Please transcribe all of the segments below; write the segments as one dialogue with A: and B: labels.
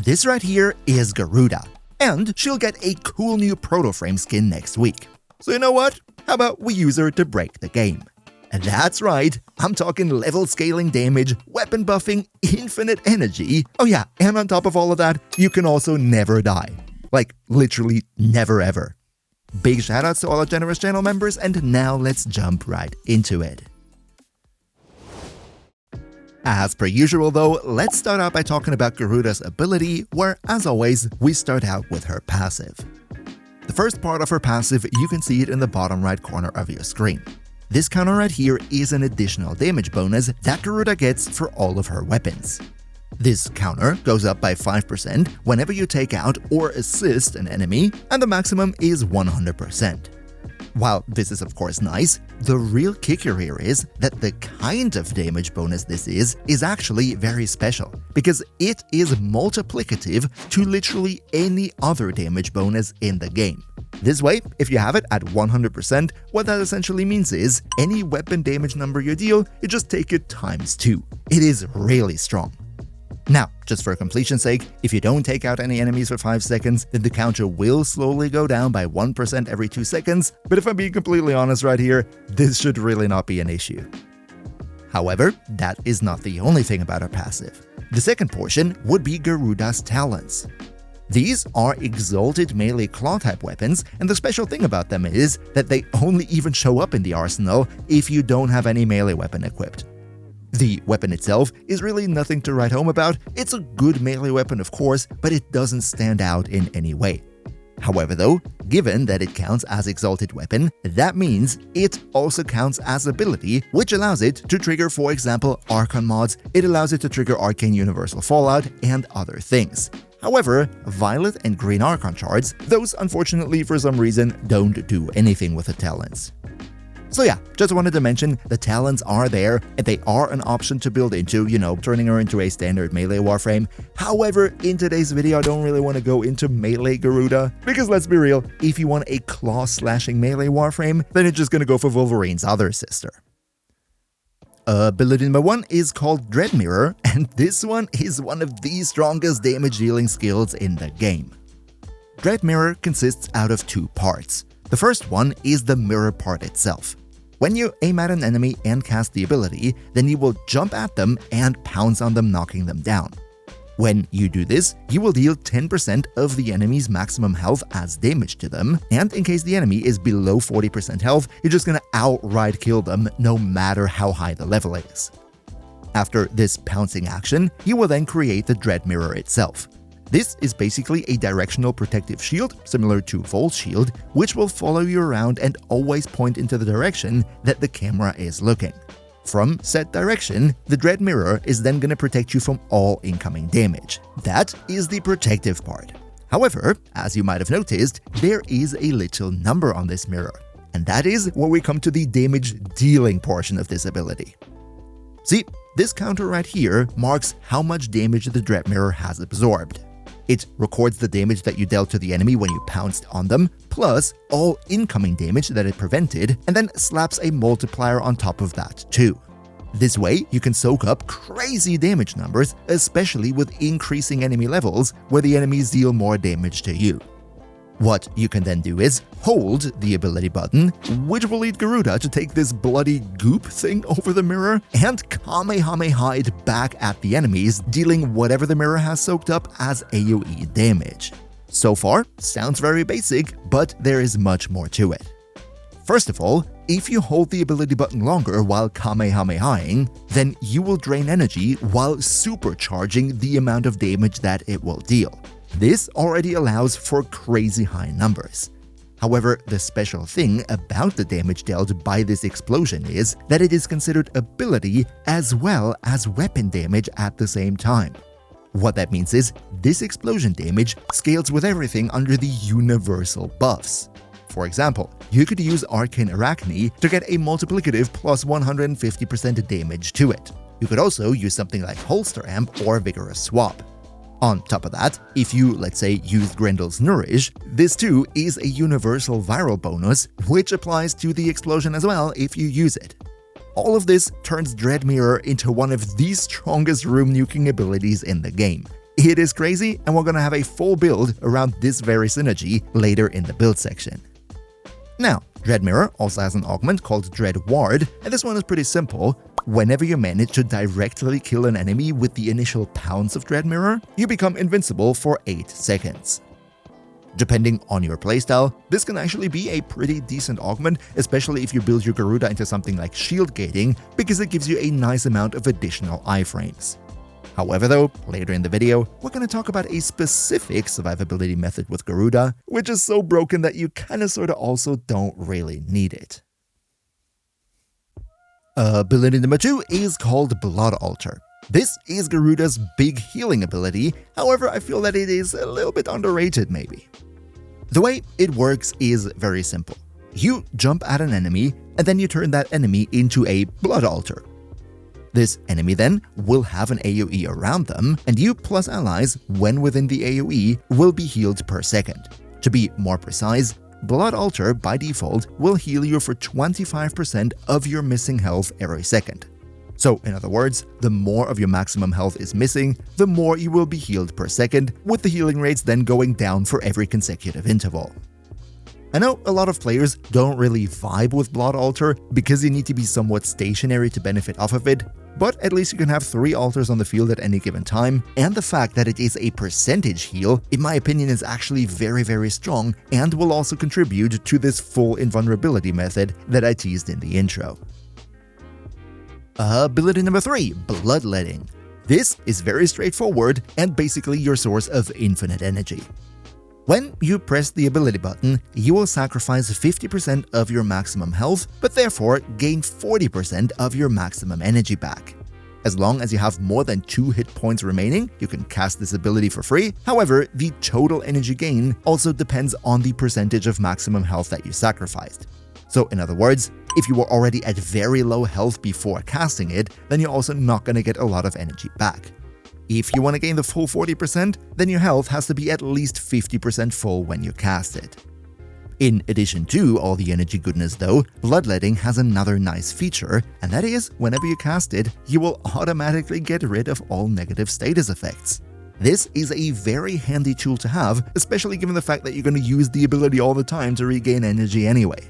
A: This right here is Garuda, and she'll get a cool new Protoframe skin next week. So you know what? How about we use her to break the game? And that's right, I'm talking level scaling damage, weapon buffing, infinite energy. Oh yeah, and on top of all of that, you can also never die. Like, literally never ever. Big shoutouts to all our generous channel members, and now let's jump right into it. As per usual though, let's start out by talking about Garuda's ability, where, as always, we start out with her passive. The first part of her passive, you can see it in the bottom right corner of your screen. This counter right here is an additional damage bonus that Garuda gets for all of her weapons. This counter goes up by 5% whenever you take out or assist an enemy, and the maximum is 100%. While this is of course nice, the real kicker here is that the kind of damage bonus this is actually very special, because it is multiplicative to literally any other damage bonus in the game. This way, if you have it at 100%, what that essentially means is any weapon damage number you deal, you just take it times 2. It is really strong. Now, just for completion's sake, if you don't take out any enemies for 5 seconds, then the counter will slowly go down by 1% every 2 seconds, but if I'm being completely honest right here, this should really not be an issue. However, that is not the only thing about our passive. The second portion would be Garuda's Talons. These are exalted melee claw-type weapons, and the special thing about them is that they only even show up in the arsenal if you don't have any melee weapon equipped. The weapon itself is really nothing to write home about. It's a good melee weapon of course, but it doesn't stand out in any way. However though, given that it counts as exalted weapon, that means it also counts as ability, which allows it to trigger, for example, Archon mods, it allows it to trigger Arcane Universal Fallout, and other things. However, Violet and Green Archon Shards, those unfortunately for some reason don't do anything with the Talons. So yeah, just wanted to mention the Talons are there, and they are an option to build into, turning her into a standard melee Warframe. However, in today's video, I don't really want to go into melee Garuda, because let's be real, if you want a claw-slashing melee Warframe, then it's just gonna go for Wolverine's other sister. Ability number 1 is called Dread Mirror, and this one is one of the strongest damage dealing skills in the game. Dread Mirror consists out of 2 parts. The first one is the mirror part itself. When you aim at an enemy and cast the ability, then you will jump at them and pounce on them, knocking them down. When you do this, you will deal 10% of the enemy's maximum health as damage to them, and in case the enemy is below 40% health, you're just gonna outright kill them no matter how high the level is. After this pouncing action, you will then create the Dread Mirror itself. This is basically a directional protective shield, similar to Volt's shield, which will follow you around and always point into the direction that the camera is looking. From said direction, the Dread Mirror is then going to protect you from all incoming damage. That is the protective part. However, as you might have noticed, there is a little number on this mirror, and that is where we come to the damage dealing portion of this ability. See, this counter right here marks how much damage the Dread Mirror has absorbed. It records the damage that you dealt to the enemy when you pounced on them, plus all incoming damage that it prevented, and then slaps a multiplier on top of that too. This way, you can soak up crazy damage numbers, especially with increasing enemy levels, where the enemies deal more damage to you. What you can then do is hold the ability button, which will lead Garuda to take this bloody goop thing over the mirror and Kamehameha it back at the enemies, dealing whatever the mirror has soaked up as AoE damage. So far, sounds very basic, but there is much more to it. First of all, if you hold the ability button longer while Kamehamehaing, then you will drain energy while supercharging the amount of damage that it will deal. This already allows for crazy high numbers. However, the special thing about the damage dealt by this explosion is that it is considered ability as well as weapon damage at the same time. What that means is, this explosion damage scales with everything under the universal buffs. For example, you could use Arcane Arachne to get a multiplicative plus 150% damage to it. You could also use something like Holster Amp or Vigorous Swap. On top of that, if you, let's say, use Grendel's Nourish, this too is a universal viral bonus, which applies to the explosion as well if you use it. All of this turns Dread Mirror into one of the strongest room nuking abilities in the game. It is crazy, and we're gonna have a full build around this very synergy later in the build section. Now, Dread Mirror also has an augment called Dread Ward, and this one is pretty simple. Whenever you manage to directly kill an enemy with the initial pounce of Dread Mirror, you become invincible for 8 seconds. Depending on your playstyle, this can actually be a pretty decent augment, especially if you build your Garuda into something like shield gating, because it gives you a nice amount of additional iframes. However though, later in the video, we're going to talk about a specific survivability method with Garuda, which is so broken that you kinda sorta also don't really need it. Ability number 2 is called Blood Altar. This is Garuda's big healing ability, however I feel that it is a little bit underrated maybe. The way it works is very simple. You jump at an enemy, and then you turn that enemy into a Blood Altar. This enemy then will have an AoE around them, and you plus allies, when within the AoE, will be healed per second. To be more precise, Blood Altar by default will heal you for 25% of your missing health every second. So in other words, the more of your maximum health is missing, the more you will be healed per second, with the healing rates then going down for every consecutive interval. I know a lot of players don't really vibe with Blood Altar because you need to be somewhat stationary to benefit off of it, but at least you can have 3 altars on the field at any given time, and the fact that it is a percentage heal, in my opinion, is actually very strong and will also contribute to this full invulnerability method that I teased in the intro. Ability number 3, Bloodletting. This is very straightforward and basically your source of infinite energy. When you press the ability button, you will sacrifice 50% of your maximum health, but therefore gain 40% of your maximum energy back. As long as you have more than 2 hit points remaining, you can cast this ability for free. However, the total energy gain also depends on the percentage of maximum health that you sacrificed. So in other words, if you were already at very low health before casting it, then you're also not going to get a lot of energy back. If you want to gain the full 40%, then your health has to be at least 50% full when you cast it. In addition to all the energy goodness though, Bloodletting has another nice feature, and that is, whenever you cast it, you will automatically get rid of all negative status effects. This is a very handy tool to have, especially given the fact that you're going to use the ability all the time to regain energy anyway.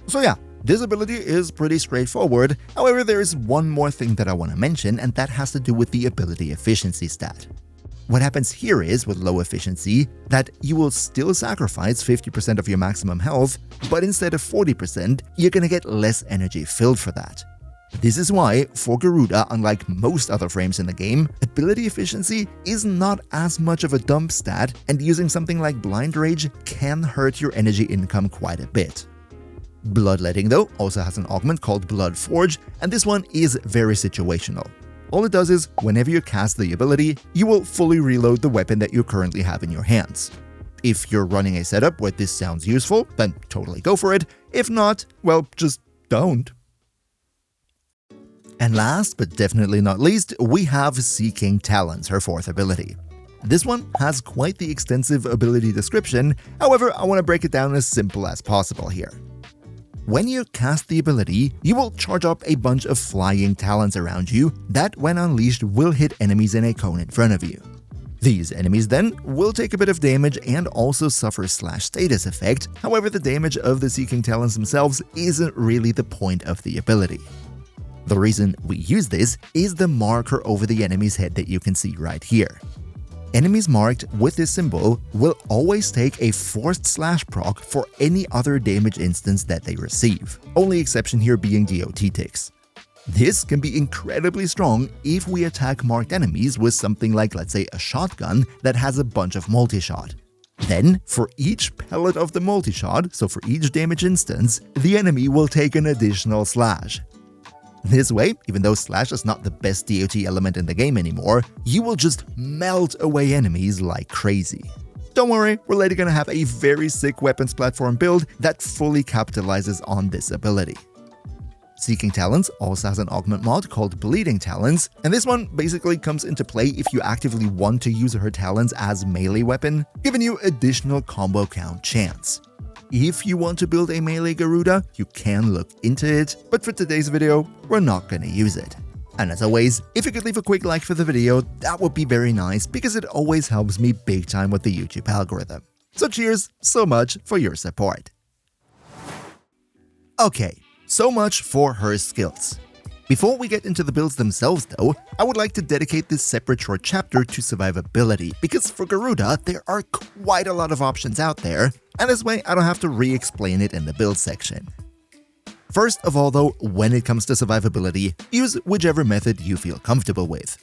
A: So yeah, this ability is pretty straightforward, however there is one more thing that I want to mention, and that has to do with the ability efficiency stat. What happens here is, with low efficiency, that you will still sacrifice 50% of your maximum health, but instead of 40%, you're gonna get less energy filled for that. This is why, for Garuda, unlike most other frames in the game, ability efficiency is not as much of a dump stat, and using something like Blind Rage can hurt your energy income quite a bit. Bloodletting though also has an augment called Blood Forge, and this one is very situational. All it does is, whenever you cast the ability, you will fully reload the weapon that you currently have in your hands. If you're running a setup where this sounds useful, then totally go for it. If not, well, just don't. And last but definitely not least, we have Seeking Talons, her 4th ability. This one has quite the extensive ability description, however, I want to break it down as simple as possible here. When you cast the ability, you will charge up a bunch of flying talons around you that, when unleashed, will hit enemies in a cone in front of you. These enemies then will take a bit of damage and also suffer /status effect, however the damage of the Seeking Talons themselves isn't really the point of the ability. The reason we use this is the marker over the enemy's head that you can see right here. Enemies marked with this symbol will always take a forced /proc for any other damage instance that they receive, only exception here being DOT ticks. This can be incredibly strong if we attack marked enemies with something like, let's say, a shotgun that has a bunch of multi-shot. Then, for each pellet of the multi-shot, so for each damage instance, the enemy will take an additional /. This way, even though slash is not the best DOT element in the game anymore, you will just melt away enemies like crazy. Don't worry, we're later gonna have a very sick weapons platform build that fully capitalizes on this ability. Seeking Talons also has an augment mod called Bleeding Talons, and this one basically comes into play if you actively want to use her talons as melee weapon, giving you additional combo count chance. If you want to build a melee Garuda, you can look into it, but for today's video, we're not gonna use it. And as always, if you could leave a quick like for the video, that would be very nice because it always helps me big time with the YouTube algorithm. So cheers so much for your support. Okay, so much for her skills. Before we get into the builds themselves though, I would like to dedicate this separate short chapter to survivability, because for Garuda there are quite a lot of options out there, and this way I don't have to re-explain it in the build section. First of all though, when it comes to survivability, use whichever method you feel comfortable with.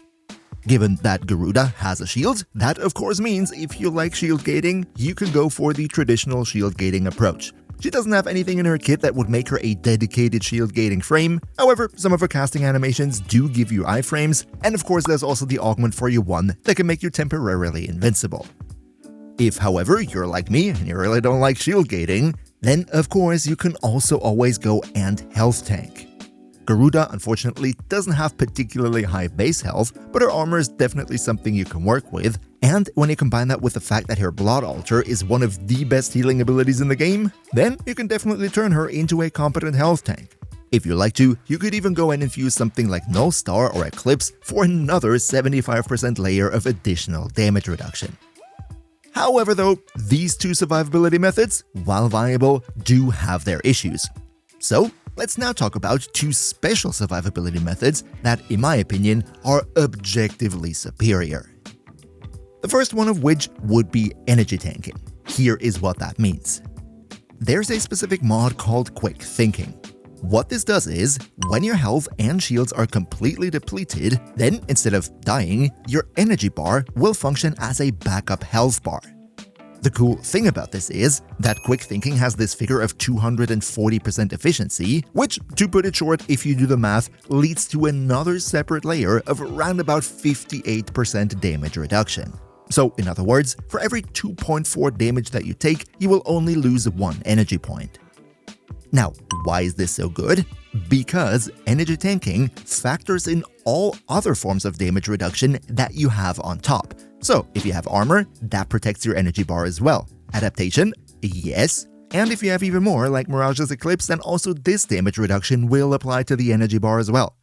A: Given that Garuda has a shield, that of course means if you like shield gating, you can go for the traditional shield gating approach. She doesn't have anything in her kit that would make her a dedicated shield gating frame, however, some of her casting animations do give you iframes, and of course there's also the augment for your one that can make you temporarily invincible. If however you're like me and you really don't like shield gating, then of course you can also always go and health tank. Garuda unfortunately doesn't have particularly high base health, but her armor is definitely something you can work with, and when you combine that with the fact that her Blood Altar is one of the best healing abilities in the game, then you can definitely turn her into a competent health tank. If you like to, you could even go and infuse something like Null Star or Eclipse for another 75% layer of additional damage reduction. However though, these two survivability methods, while viable, do have their issues. So, let's now talk about two special survivability methods that, in my opinion, are objectively superior. The first one of which would be energy tanking. Here is what that means. There's a specific mod called Quick Thinking. What this does is, when your health and shields are completely depleted, then instead of dying, your energy bar will function as a backup health bar. The cool thing about this is that Quick Thinking has this figure of 240% efficiency, which, to put it short, if you do the math, leads to another separate layer of around about 58% damage reduction. So, in other words, for every 2.4 damage that you take, you will only lose 1 energy point. Now, why is this so good? Because energy tanking factors in all other forms of damage reduction that you have on top. So, if you have armor, that protects your energy bar as well. Adaptation? Yes. And if you have even more, like Mirage's Eclipse, then also this damage reduction will apply to the energy bar as well.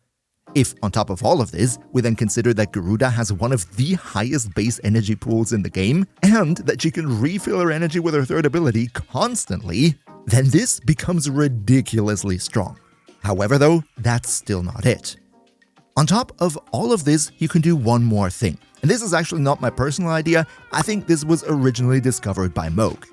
A: If, on top of all of this, we then consider that Garuda has one of the highest base energy pools in the game, and that she can refill her energy with her third ability constantly, then this becomes ridiculously strong. However though, that's still not it. On top of all of this, you can do one more thing. And this is actually not my personal idea, I think this was originally discovered by Moog.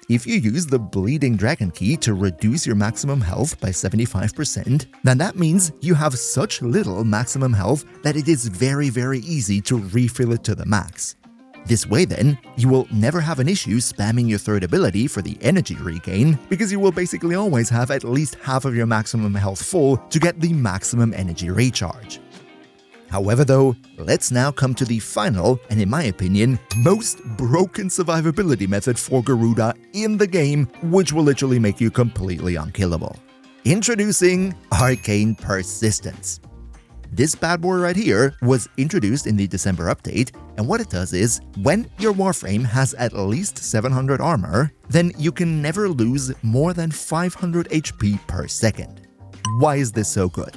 A: If you use the Bleeding Dragon Key to reduce your maximum health by 75%, then that means you have such little maximum health that it is very easy to refill it to the max. This way then, you will never have an issue spamming your third ability for the energy regain, because you will basically always have at least half of your maximum health full to get the maximum energy recharge. However though, let's now come to the final, and in my opinion, most broken survivability method for Garuda in the game, which will literally make you completely unkillable. Introducing Arcane Persistence. This bad boy right here was introduced in the December update, and what it does is, when your Warframe has at least 700 armor, then you can never lose more than 500 HP per second. Why is this so good?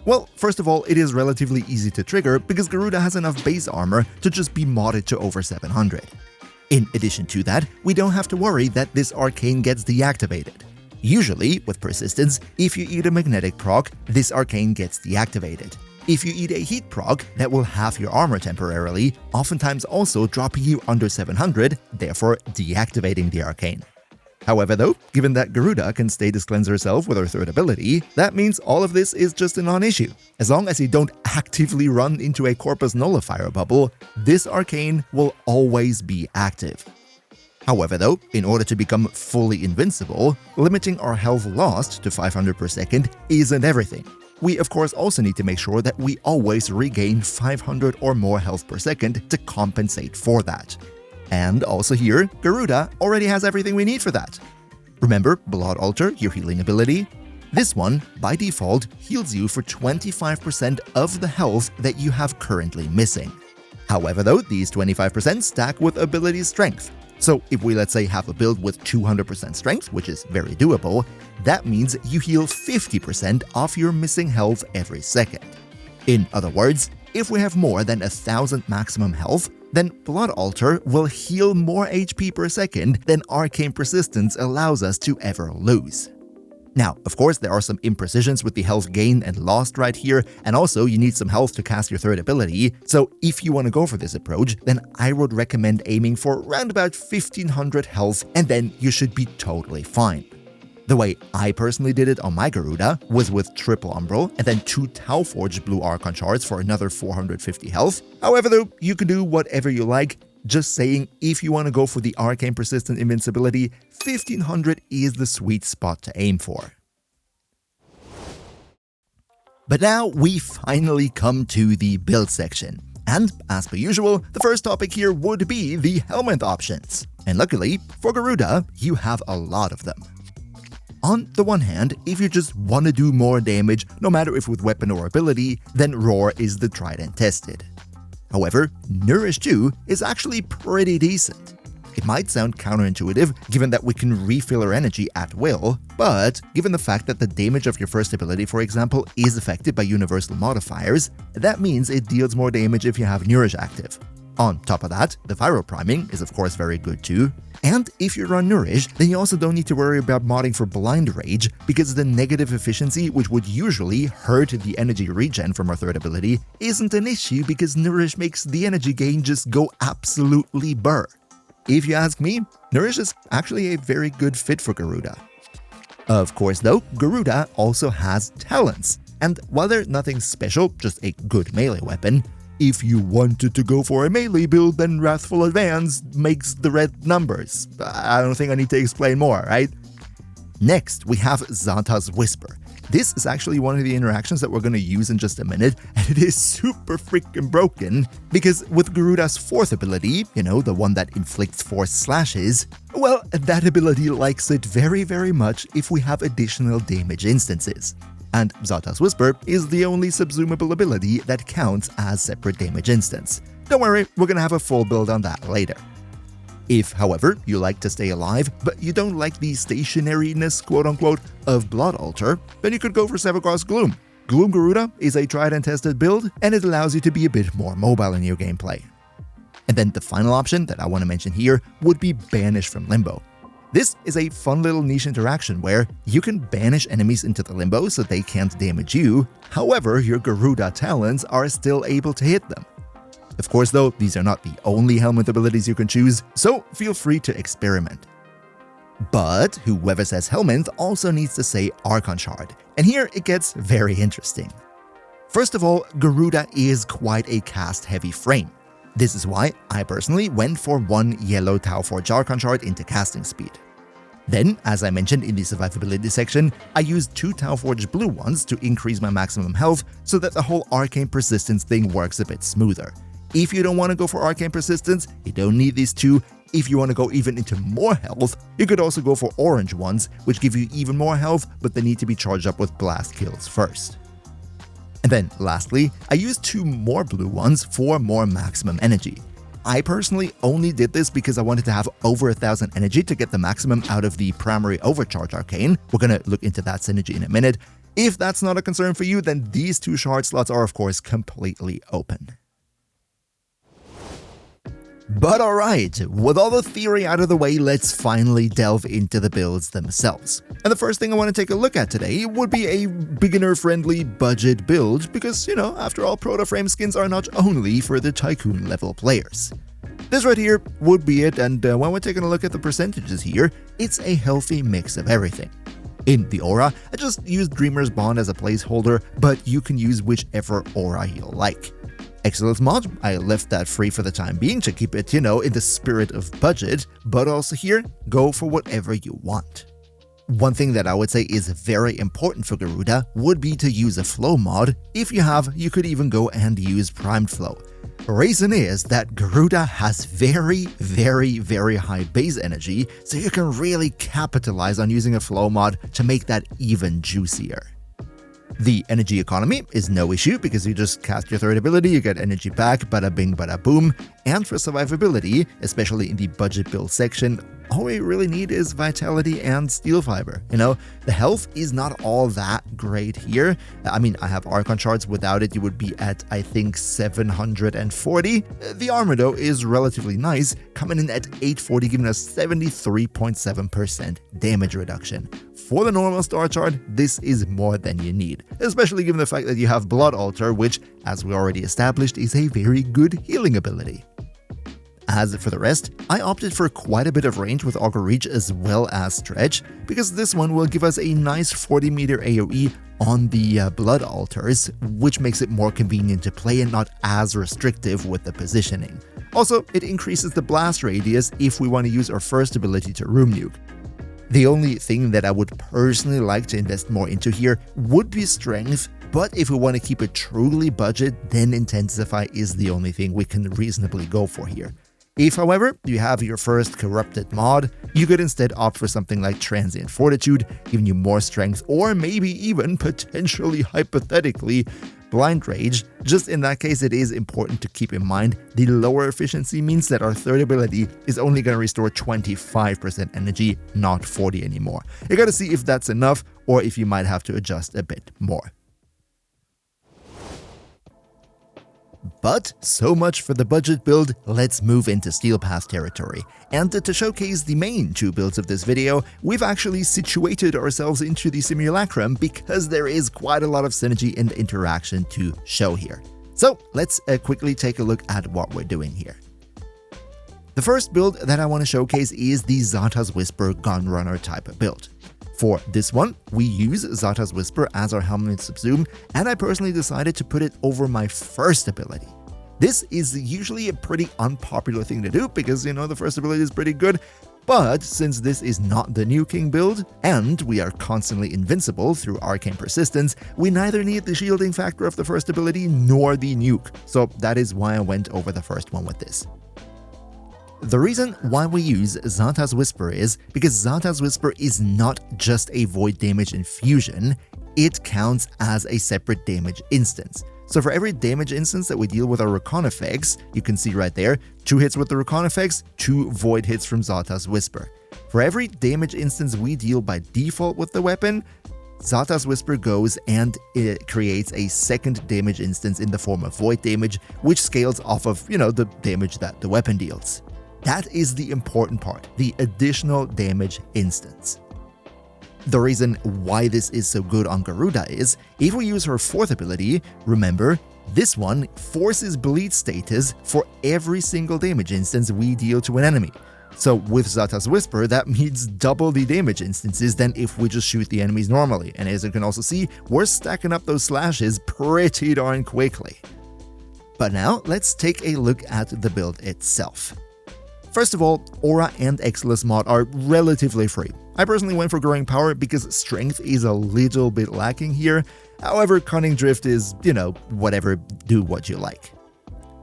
A: Well, first of all, it is relatively easy to trigger because Garuda has enough base armor to just be modded to over 700. In addition to that, we don't have to worry that this arcane gets deactivated. Usually, with Persistence, if you eat a magnetic proc, this arcane gets deactivated. If you eat a heat proc, that will halve your armor temporarily, oftentimes also dropping you under 700, therefore deactivating the arcane. However though, given that Garuda can status cleanse herself with her third ability, that means all of this is just a non-issue. As long as you don't actively run into a Corpus Nullifier bubble, this arcane will always be active. However though, in order to become fully invincible, limiting our health lost to 500 per second isn't everything. We of course also need to make sure that we always regain 500 or more health per second to compensate for that. And also here, Garuda already has everything we need for that. Remember Blood Altar, your healing ability? This one, by default, heals you for 25% of the health that you have currently missing. However though, these 25% stack with ability strength. So if we let's say have a build with 200% strength, which is very doable, that means you heal 50% of your missing health every second. In other words, if we have more than 1000 maximum health, then Blood Altar will heal more HP per second than Arcane Persistence allows us to ever lose. Now, of course, there are some imprecisions with the health gain and lost right here, and also you need some health to cast your third ability, so if you want to go for this approach, then I would recommend aiming for around about 1500 health, and then you should be totally fine. The way I personally did it on my Garuda was with triple Umbral and then 2 Tau-Forged blue Archon Shards for another 450 health. However though, you can do whatever you like. Just saying, if you want to go for the Arcane Persistent Invincibility, 1500 is the sweet spot to aim for. But now we finally come to the build section. And, as per usual, the first topic here would be the Helminth options. And luckily, for Garuda, you have a lot of them. On the one hand, if you just want to do more damage, no matter if with weapon or ability, then Roar is the tried and tested. However, Nourish 2 is actually pretty decent. It might sound counterintuitive given that we can refill our energy at will, but given the fact that the damage of your first ability, for example, is affected by universal modifiers, that means it deals more damage if you have Nourish active. On top of that, the viral priming is of course very good too. And if you run Nourish, then you also don't need to worry about modding for Blind Rage, because the negative efficiency, which would usually hurt the energy regen from our third ability, isn't an issue because Nourish makes the energy gain just go absolutely burr. If you ask me, Nourish is actually a very good fit for Garuda. Of course though, Garuda also has Talons, and while they're nothing special, just a good melee weapon, if you wanted to go for a melee build, then Wrathful Advance makes the red numbers. I don't think I need to explain more, right? Next, we have Xanta's Whisper. This is actually one of the interactions that we're going to use in just a minute, and it is super freaking broken, because with Garuda's fourth ability, the one that inflicts force slashes, well, that ability likes it very, very much if we have additional damage instances. And Xanta's Whisper is the only subsumable ability that counts as separate damage instance. Don't worry, we're gonna have a full build on that later. If, however, you like to stay alive, but you don't like the stationariness, quote-unquote, of Blood Altar, then you could go for Sevagar's Gloom. Gloom Garuda is a tried and tested build, and it allows you to be a bit more mobile in your gameplay. And then the final option that I want to mention here would be Banish from Limbo. This is a fun little niche interaction where you can banish enemies into the limbo so they can't damage you, however your Garuda Talons are still able to hit them. Of course though, these are not the only Helminth abilities you can choose, so feel free to experiment. But whoever says Helminth also needs to say Archon Shard, and here it gets very interesting. First of all, Garuda is quite a cast-heavy frame. This is why I personally went for 1 yellow Tau-Forged Archon Shard into casting speed. Then, as I mentioned in the survivability section, I used 2 Tau-Forged blue ones to increase my maximum health so that the whole Arcane Persistence thing works a bit smoother. If you don't want to go for Arcane Persistence, you don't need these 2. If you want to go even into more health, you could also go for orange ones, which give you even more health, but they need to be charged up with blast kills first. And then lastly, I used 2 more blue ones for more maximum energy. I personally only did this because I wanted to have over 1000 energy to get the maximum out of the primary overcharge arcane. We're gonna look into that synergy in a minute. If that's not a concern for you, then these 2 shard slots are of course completely open. But alright, with all the theory out of the way, let's finally delve into the builds themselves. And the first thing I want to take a look at today would be a beginner-friendly budget build, because, after all, Protoframe skins are not only for the Tycoon level players. This right here would be it, and when we're taking a look at the percentages here, it's a healthy mix of everything. In the aura, I just used Dreamer's Bond as a placeholder, but you can use whichever aura you like. Excellence mod, I left that free for the time being to keep it, in the spirit of budget, but also here, go for whatever you want. One thing that I would say is very important for Garuda would be to use a flow mod. If you have, you could even go and use primed flow. Reason is that Garuda has very, very, very high base energy, so you can really capitalize on using a flow mod to make that even juicier. The energy economy is no issue because you just cast your third ability, you get energy back, bada bing bada boom. And for survivability, especially in the budget build section, all we really need is vitality and steel fiber. You know, the health is not all that great here. I mean, I have Archon Shards. Without it, you would be at, I think, 740. The armor, though, is relatively nice, coming in at 840, giving us 73.7% damage reduction. For the normal star chart, this is more than you need, especially given the fact that you have Blood Altar, which, as we already established, is a very good healing ability. As for the rest, I opted for quite a bit of range with Augur Reach as well as Stretch, because this one will give us a nice 40-meter AoE on the Blood Altars, which makes it more convenient to play and not as restrictive with the positioning. Also, it increases the blast radius if we want to use our first ability to room nuke. The only thing that I would personally like to invest more into here would be strength, but if we want to keep it truly budget, then Intensify is the only thing we can reasonably go for here. If, however, you have your first corrupted mod, you could instead opt for something like Transient Fortitude, giving you more strength, or maybe even, potentially, hypothetically, Blind Rage. Just in that case, it is important to keep in mind the lower efficiency means that our third ability is only going to restore 25% energy, not 40 anymore. You gotta see if that's enough, or if you might have to adjust a bit more. But so much for the budget build, let's move into Steel Pass territory. And to showcase the main two builds of this video, we've actually situated ourselves into the simulacrum because there is quite a lot of synergy and interaction to show here. So let's quickly take a look at what we're doing here. The first build that I want to showcase is the Zata's Whisper Gunrunner type build. For this one, we use Zata's Whisper as our Helminth subsume, and I personally decided to put it over my first ability. This is usually a pretty unpopular thing to do because, the first ability is pretty good, but since this is not the NUKE build, and we are constantly invincible through Arcane Persistence, we neither need the shielding factor of the first ability nor the nuke, so that is why I went over the first one with this. The reason why we use Zata's Whisper is because Zata's Whisper is not just a void damage infusion, it counts as a separate damage instance. So for every damage instance that we deal with our Recon effects, you can see right there, 2 hits with the Recon effects, 2 void hits from Zata's Whisper. For every damage instance we deal by default with the weapon, Zata's Whisper goes and it creates a second damage instance in the form of void damage, which scales off of, the damage that the weapon deals. That is the important part, the additional damage instance. The reason why this is so good on Garuda is, if we use her fourth ability, remember, this one forces bleed status for every single damage instance we deal to an enemy. So with Zata's Whisper, that means double the damage instances than if we just shoot the enemies normally. And as you can also see, we're stacking up those slashes pretty darn quickly. But now, let's take a look at the build itself. First of all, Aura and Exilus mod are relatively free. I personally went for Growing Power because Strength is a little bit lacking here. However, Cunning Drift is, whatever, do what you like.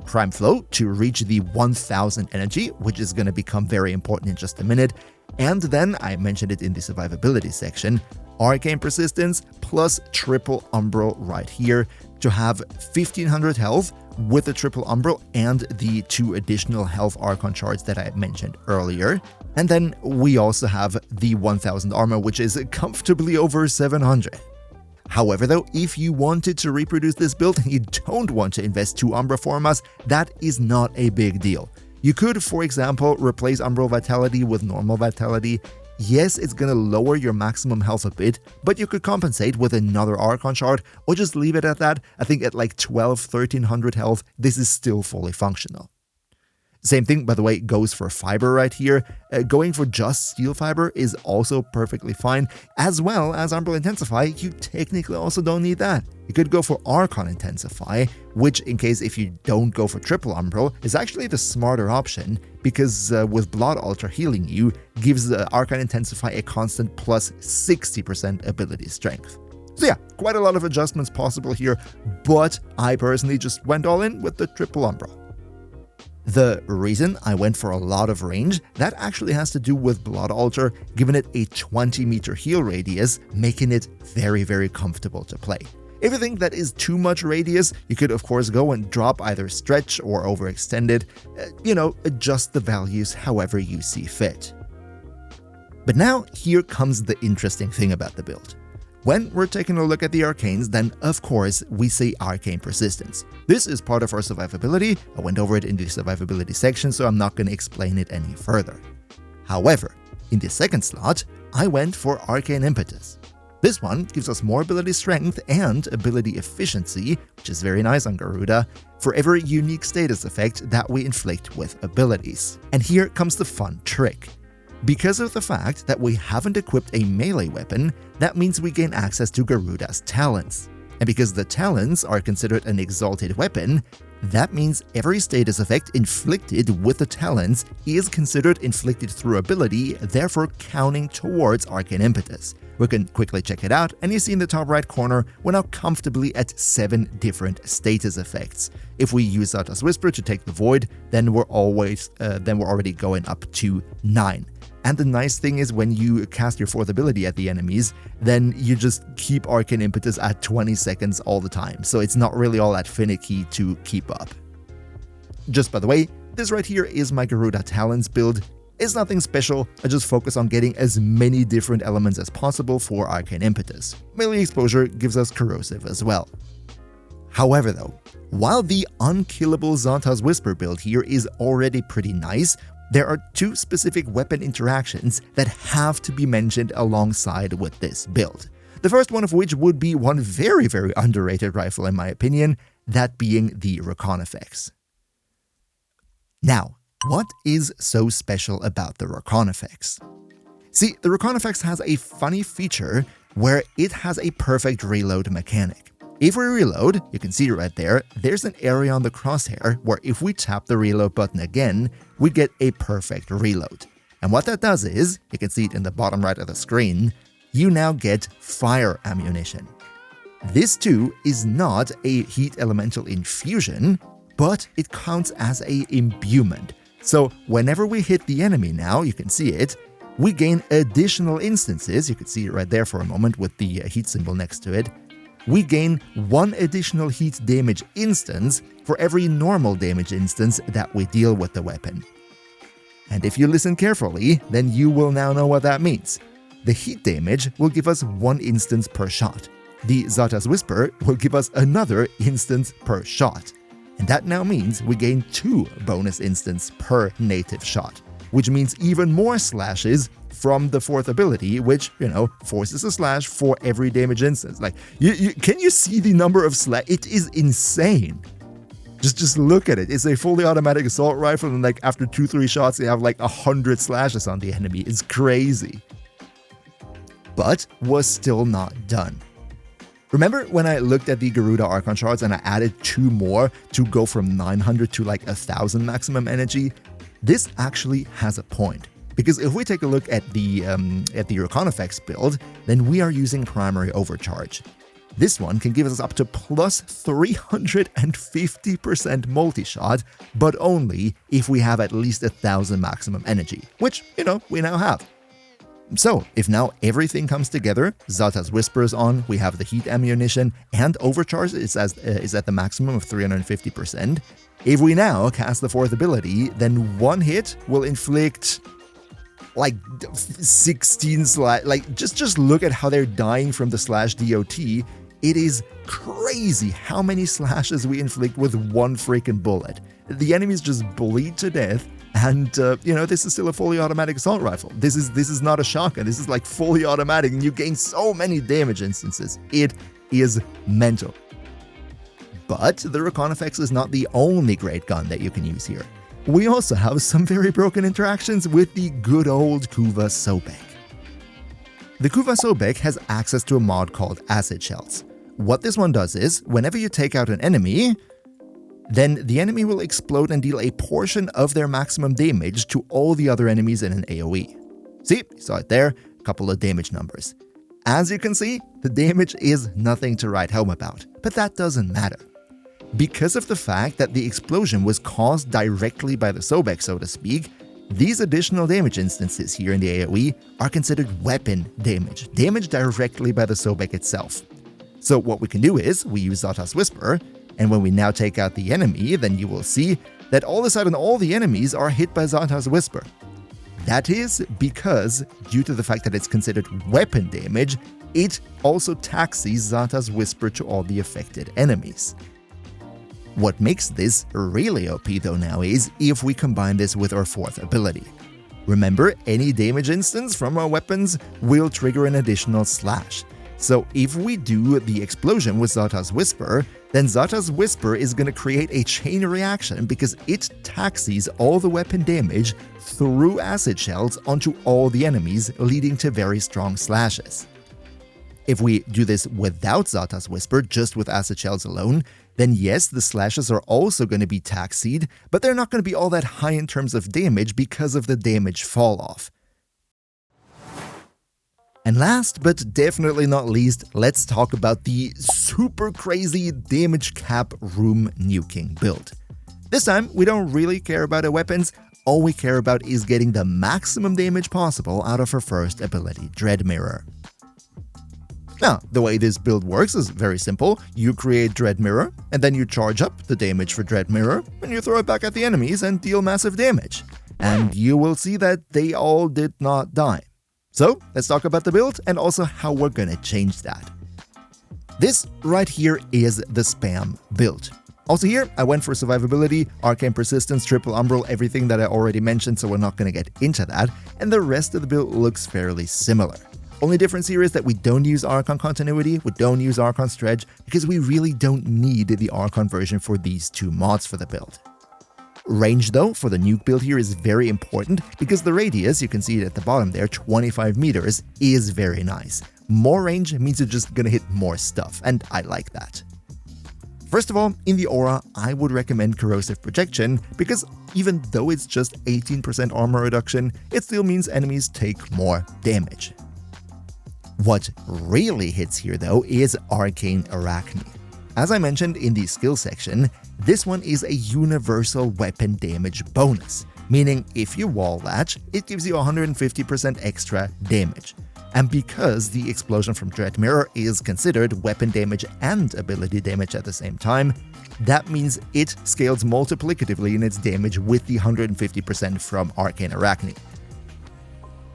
A: Prime Flow to reach the 1000 energy, which is going to become very important in just a minute. And then, I mentioned it in the survivability section, Arcane Persistence plus Triple Umbral right here to have 1500 health with the Triple Umbral and the 2 additional health Archon Shards that I mentioned earlier. And then we also have the 1000 armor, which is comfortably over 700. However though, if you wanted to reproduce this build and you don't want to invest 2 Umbra Formas, that is not a big deal. You could, for example, replace Umbral Vitality with normal Vitality. Yes, it's gonna lower your maximum health a bit, but you could compensate with another Archon Shard, or just leave it at that. I think at like 1300 health, this is still fully functional. Same thing, by the way, goes for Fiber right here. Going for just Steel Fiber is also perfectly fine, as well as Umbral Intensify. You technically also don't need that. You could go for Archon Intensify, which, in case if you don't go for Triple Umbral, is actually the smarter option, because with Blood Altar healing you, gives Archon Intensify a constant plus 60% ability strength. So yeah, quite a lot of adjustments possible here, but I personally just went all in with the Triple Umbral. The reason I went for a lot of range, that actually has to do with Blood Altar, giving it a 20-meter heal radius, making it very, very comfortable to play. If you think that is too much radius, you could of course go and drop either stretch or overextend it, adjust the values however you see fit. But now here comes the interesting thing about the build. When we're taking a look at the arcanes, then of course we see arcane persistence. This is part of our survivability. I went over it in the survivability section, so I'm not going to explain it any further. However, in the second slot, I went for arcane impetus. This one gives us more ability strength and ability efficiency, which is very nice on Garuda, for every unique status effect that we inflict with abilities. And here comes the fun trick. Because of the fact that we haven't equipped a melee weapon, that means we gain access to Garuda's Talons. And because the Talons are considered an exalted weapon, that means every status effect inflicted with the Talons is considered inflicted through ability, therefore counting towards arcane impetus. We can quickly check it out, and you see in the top right corner, we're now comfortably at 7 different status effects. If we use Zata's Whisper to take the Void, then we're already going up to 9. And the nice thing is when you cast your 4th ability at the enemies, then you just keep Arcane Impetus at 20 seconds all the time, so it's not really all that finicky to keep up. Just by the way, this right here is my Garuda Talons build. It's nothing special, I just focus on getting as many different elements as possible for Arcane Impetus. Melee exposure gives us Corrosive as well. However though, while the unkillable Zata's Whisper build here is already pretty nice, there are 2 specific weapon interactions that have to be mentioned alongside with this build. The first one of which would be one very, very underrated rifle in my opinion, that being the Recon effects. Now, what is so special about the Recon effects? See, the Recon effects has a funny feature where it has a perfect reload mechanic. If we reload, you can see right there, there's an area on the crosshair where if we tap the reload button again, we get a perfect reload. And what that does is, you can see it in the bottom right of the screen, you now get fire ammunition. This too is not a heat elemental infusion, but it counts as a imbuement. So whenever we hit the enemy now, you can see it, we gain additional instances, you can see it right there for a moment with the heat symbol next to it, we gain 1 additional heat damage instance for every normal damage instance that we deal with the weapon. And if you listen carefully, then you will now know what that means. The heat damage will give us 1 instance per shot. The Zata's Whisper will give us another instance per shot. And that now means we gain 2 bonus instance per native shot, which means even more slashes from the 4th ability, which, forces a slash for every damage instance. Like, can you see the number of slash? It is insane. Just look at it. It's a fully automatic assault rifle, and like after 2-3 shots, you have like 100 slashes on the enemy. It's crazy. But was still not done. Remember when I looked at the Garuda Archon Shards and I added 2 more to go from 900 to like 1000 maximum energy? This actually has a point. Because if we take a look at the Recon effects build, then we are using primary overcharge. This one can give us up to plus 350% multi-shot, but only if we have at least 1000 maximum energy, which, we now have. So, if now everything comes together, Zata's Whisper is on, we have the heat ammunition, and overcharge is at the maximum of 350%. If we now cast the 4th ability, then 1 hit will inflict like 16 slash, like just look at how they're dying from the slash DOT. It is crazy how many slashes we inflict with 1 freaking bullet. The enemies just bleed to death, and this is still a fully automatic assault rifle. This is not a shotgun. This is like fully automatic, and you gain so many damage instances. It is mental. But the Recon effects is not the only great gun that you can use here. We also have some very broken interactions with the good old Kuva Sobek. The Kuva Sobek has access to a mod called Acid Shells. What this one does is, whenever you take out an enemy, then the enemy will explode and deal a portion of their maximum damage to all the other enemies in an AoE. See, you saw it there, a couple of damage numbers. As you can see, the damage is nothing to write home about, but that doesn't matter. Because of the fact that the explosion was caused directly by the Sobek, so to speak, these additional damage instances here in the AoE are considered weapon damage, damage directly by the Sobek itself. So what we can do is, we use Xata's Whisper, and when we now take out the enemy, then you will see that all of a sudden all the enemies are hit by Xata's Whisper. That is because, due to the fact that it's considered weapon damage, it also taxis Xata's Whisper to all the affected enemies. What makes this really OP though now is if we combine this with our fourth ability. Remember, any damage instance from our weapons will trigger an additional slash. So if we do the explosion with Xata's Whisper, then Xata's Whisper is going to create a chain reaction because it taxis all the weapon damage through acid shells onto all the enemies, leading to very strong slashes. If we do this without Xata's Whisper, just with acid shells alone, then yes, the slashes are also going to be taxied, but they're not going to be all that high in terms of damage because of the damage fall-off. And last but definitely not least, let's talk about the super crazy damage cap room nuking build. This time, we don't really care about our weapons, all we care about is getting the maximum damage possible out of our first ability, Dread Mirror. Now, the way this build works is very simple. You create Dread Mirror, and then you charge up the damage for Dread Mirror, and you throw it back at the enemies and deal massive damage. And you will see that they all did not die. So, let's talk about the build and also how we're gonna change that. This right here is the spam build. Also here, I went for survivability, arcane persistence, triple umbral, everything that I already mentioned, so we're not gonna get into that, and the rest of the build looks fairly similar. Only difference here is that we don't use Archon Continuity, we don't use Archon Stretch, because we really don't need the Archon version for these two mods for the build. Range though, for the nuke build here is very important, because the radius, you can see it at the bottom there, 25 meters, is very nice. More range means you're just gonna hit more stuff, and I like that. First of all, in the aura, I would recommend Corrosive Projection, because even though it's just 18% armor reduction, it still means enemies take more damage. What really hits here though is Arcane Arachne. As I mentioned in the skill section, this one is a universal weapon damage bonus, meaning if you wall latch, it gives you 150% extra damage. And because the explosion from Dread Mirror is considered weapon damage and ability damage at the same time, that means it scales multiplicatively in its damage with the 150% from Arcane Arachne.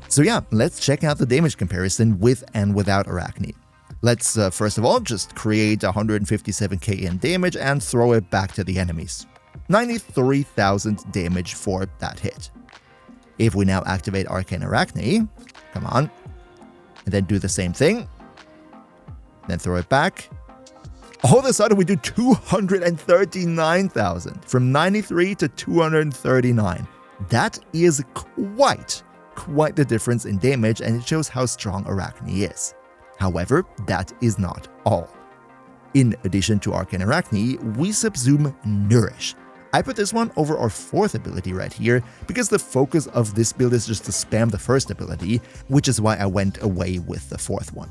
A: So yeah, let's check out the damage comparison with and without Arachne. Let's first of all just create 157k in damage and throw it back to the enemies. 93,000 damage for that hit. If we now activate Arcane Arachne, come on, and then do the same thing, then throw it back, all of a sudden we do 239,000, from 93 to 239. That is quite the difference in damage, and it shows how strong Arachne is. However, that is not all. In addition to Arcane Arachne, we subsume Nourish. I put this one over our fourth ability right here, because the focus of this build is just to spam the first ability, which is why I went away with the fourth one.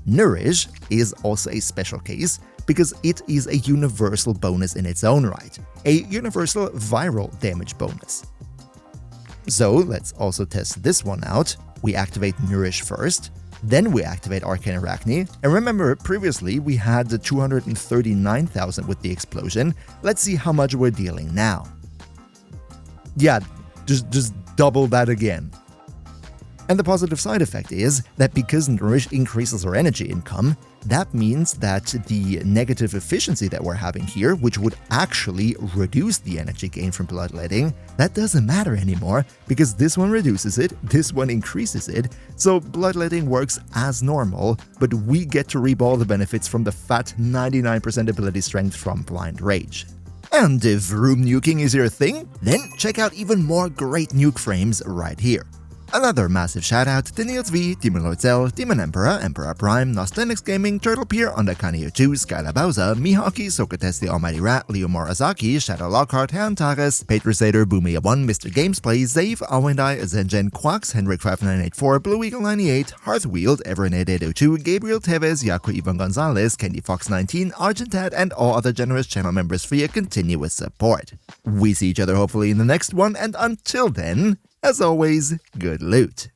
A: Nourish is also a special case, because it is a universal bonus in its own right, a universal viral damage bonus. So let's also test this one out. We activate Nourish first, then we activate Arcane Arachne, and remember previously we had the 239,000 with the explosion. Let's see how much we're dealing now. Yeah, just double that again. And the positive side effect is that because Nourish increases our energy income, that means that the negative efficiency that we're having here, which would actually reduce the energy gain from Bloodletting, that doesn't matter anymore, because this one reduces it, this one increases it, so Bloodletting works as normal, but we get to reap all the benefits from the fat 99% ability strength from Blind Rage. And if room nuking is your thing, then check out even more great nuke frames right here. Another massive shoutout to Niels V, Demon Lord Zell, Demon Emperor, Emperor Prime, Nostalgic Gaming, Turtle Pier, Underkanio 2, Skylar Bowser, Mihawki, Socrates the Almighty Rat, Leo Morizaki, Shadow Lockhart, Han Tagas, Patricidator, Boomia1, Mr. Gamesplay, Zave, Awendai, Zengen, Quax, Henrik5984, Blue Eagle 98, Hearthwield, Evernet802, Gabriel Tevez, Yaku Ivan Gonzalez, Candy Fox 19, Argentat, and all other generous channel members for your continuous support. We see each other hopefully in the next one, and until then, as always, good loot.